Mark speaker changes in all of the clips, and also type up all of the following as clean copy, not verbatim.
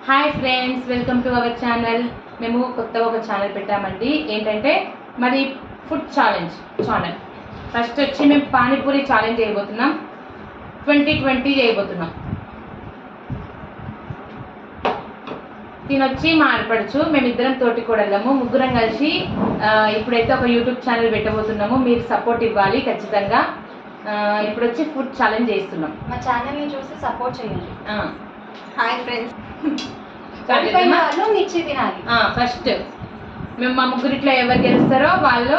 Speaker 1: Hi friends, welcome to our channel. మేము కొత్తగా ఒక ఛానల్ పెట్టామండి. ఏంటంటే మరి ఫుడ్ ఛానల్. ఫస్ట్ వచ్చి మేము పానీపూరి ఛాలెంజ్ చేయబోతున్నాం. 2020 చేయబోతున్నాం. తినొచ్చి మా ఆడపడుచు మేమిద్దరం తోటి కూడళ్ళము ముగ్గురం కలిసి ఇప్పుడైతే ఒక యూట్యూబ్ ఛానల్ పెట్టబోతున్నాము. మీరు సపోర్ట్ ఇవ్వాలి ఖచ్చితంగా. ఇప్పుడు వచ్చి ఫుడ్ ఛాలెంజ్ చేస్తున్నాం.
Speaker 2: మా ఛానల్ని చూసి సపోర్ట్ చేయండి. హాయ్ ఫ్రెండ్స్, మిర్చి తినాలి.
Speaker 1: ఫస్ట్ మేము మా ముగ్గురిట్లో ఎవరు గెలుస్తారో వాళ్ళు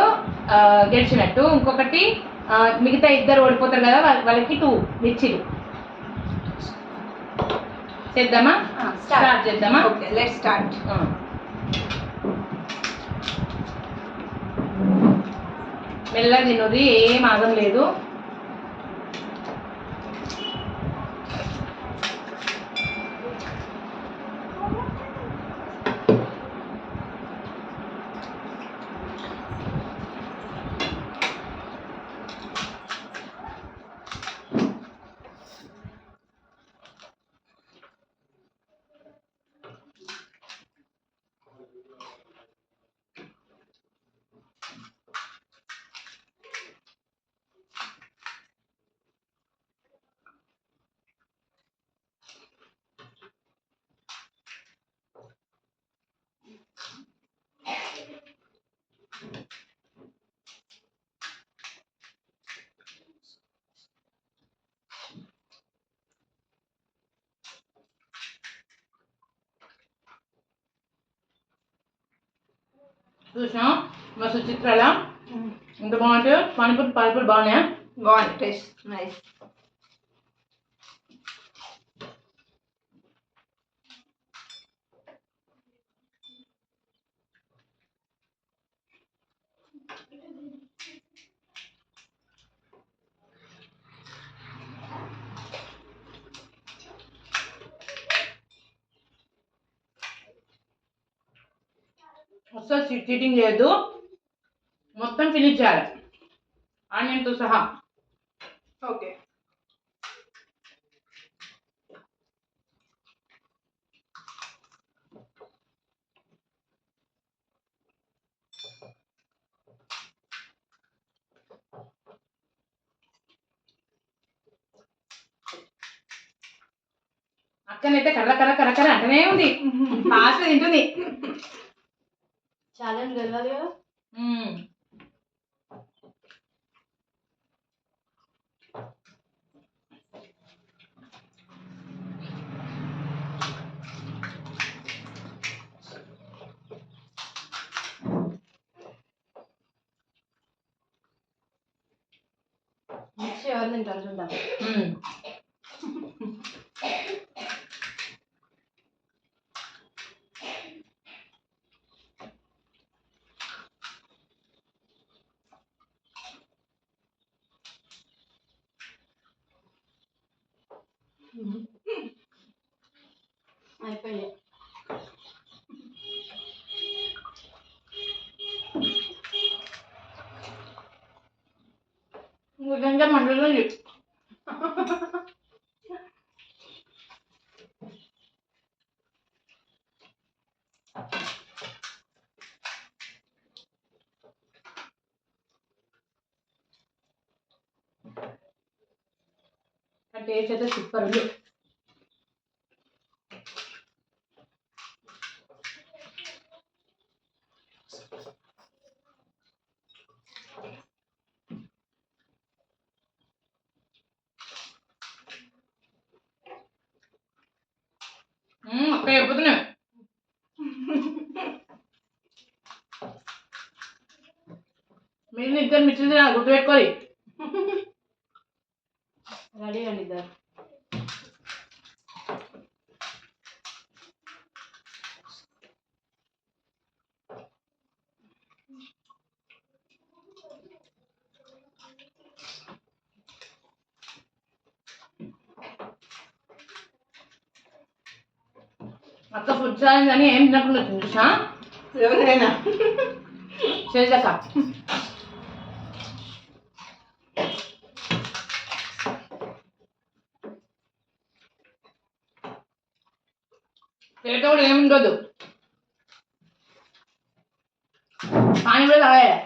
Speaker 1: గెలిచినట్టు. ఇంకొకటి మిగతా ఇద్దరు ఓడిపోతారు కదా, వాళ్ళకి 2 మిర్చీలు చేద్దామా? స్టార్ట్ చేద్దామా?
Speaker 2: Okay, let's start.
Speaker 1: మెల్లగా తినది, ఏం ఆగం లేదు. చూసినా మస్తు చిత్రాల ఇంత బాగుంటుంది. పానీపూరి బాగున్నాయా?
Speaker 2: బాగుంది, టేస్ట్ నైస్.
Speaker 1: అస్సలు చీటింగ్ చేయొద్దు, మొత్తం ఫినిష్ చేయాలి ఆనియన్తో సహా.
Speaker 2: ఓకే,
Speaker 1: అక్కనైతే కర్ర కర్ర కర్ర కర్ర అంటనే ఉంది, ఫాస్ట్ తింటుంది.
Speaker 2: ఛాలెంజ్ గెలవాలి కదా. మిర్చి ఎవరు తింటారు చూద్దాం. అయిపోయాయి.
Speaker 1: నిజంగా మండుతుంది. టేస్ట్ అయితే సూపర్ ఉంది. అక్క అయిపోతున్నా మీరు ఇద్దరు మిర్చి తినాలి, గుర్తుపెట్టుకోవాలి.
Speaker 2: రెడీ అండి ఇద్దరు.
Speaker 1: అక్క ఫుడ్ ఛాలెంజ్ అని ఏం తినకుండా వచ్చింది చూసా.
Speaker 2: ఎవరైనా
Speaker 1: చేసాక పేట కూడా ఏమి ఉండదు. పానీ కూడా తాగాలి.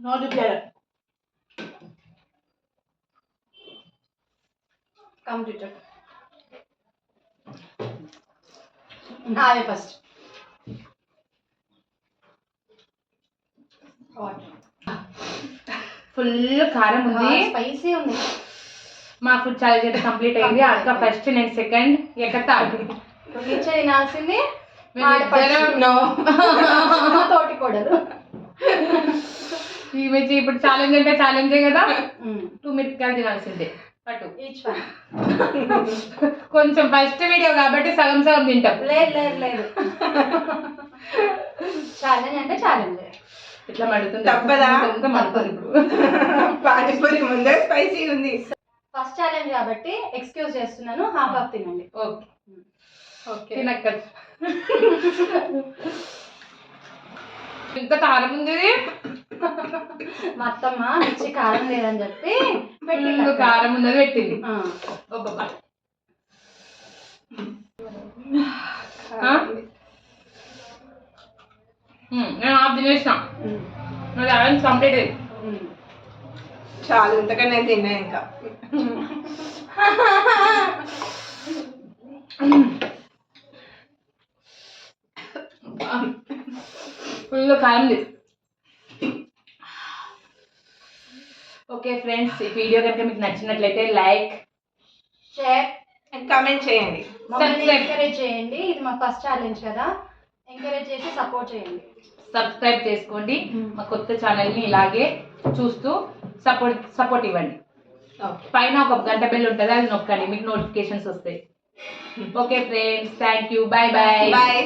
Speaker 1: నోటి పేరు
Speaker 2: కంప్లీటెడ్. నాదే ఫస్ట్.
Speaker 1: ఫుల్ కారం ఉంది,
Speaker 2: స్పైసీ ఉంది.
Speaker 1: మా ఫుడ్ ఛాలెంజ్ అయితే కంప్లీట్ అయింది. అక్క ఫస్ట్, నేను సెకండ్, ఎక్కతా
Speaker 2: రుచించే తినాల్సింది
Speaker 1: నో
Speaker 2: తోటి కూడదు.
Speaker 1: ఈమె ఇప్పుడు ఛాలెంజ్ అంటే ఛాలెంజే కదా. 2 మిరపకాయలు తినాల్సిందే పట్టు
Speaker 2: ఈచ్ వన్.
Speaker 1: కొంచెం ఫస్ట్ వీడియో కాబట్టి సగం సగం తింటాం.
Speaker 2: లేదు లేదు లేదు, ఛాలెంజ్ అంటే ఛాలెంజ్.
Speaker 1: ఇట్లా మడుతుంది
Speaker 3: తప్పదా?
Speaker 1: మడుతుంది ఇప్పుడు.
Speaker 3: పానీపూరి ముందే స్పైసీ ఉంది.
Speaker 2: ఫస్ట్ ఛాలెంజ్ కాబట్టి ఎక్స్క్యూజ్ చేస్తున్నాను, హాఫ్ హాఫ్ తినండి.
Speaker 1: ఓకే
Speaker 3: ఓకే
Speaker 1: తినక్క. ఇంకా కారం ఉంది.
Speaker 2: మా అత్తమ్మ మిర్చి కారం లేదని చెప్పి
Speaker 1: ఇంకా కారం ఉన్నది పెట్టింది. నేను హాఫ్ తినేసిన. నా ఛాలెంజ్ కంప్లీట్ అయింది.
Speaker 3: చాలు, ఇంతకన్నా తిన్నా ఇంకా.
Speaker 1: ఫుల్ కారం. ఓకే ఫ్రెండ్స్, ఈ వీడియో కనుక మీకు నచ్చినట్లయితే లైక్,
Speaker 2: షేర్
Speaker 3: అండ్ కామెంట్ చేయండి.
Speaker 2: ఎంకరేజ్ చేయండి. ఇది మా ఫస్ట్ ఛాలెంజ్ కదా, ఎంకరేజ్ చేసి సపోర్ట్ చేయండి.
Speaker 1: సబ్స్క్రైబ్ చేసుకోండి. మా కొత్త ఛానల్ని ఇలాగే చూస్తూ సపోర్ట్ ఇవ్వండి. పైన ఒక గంట బెల్ ఉంటుంది, అది నొక్కండి, మీకు నోటిఫికేషన్స్ వస్తాయి. Okay friends, thank you, bye bye.
Speaker 3: Bye.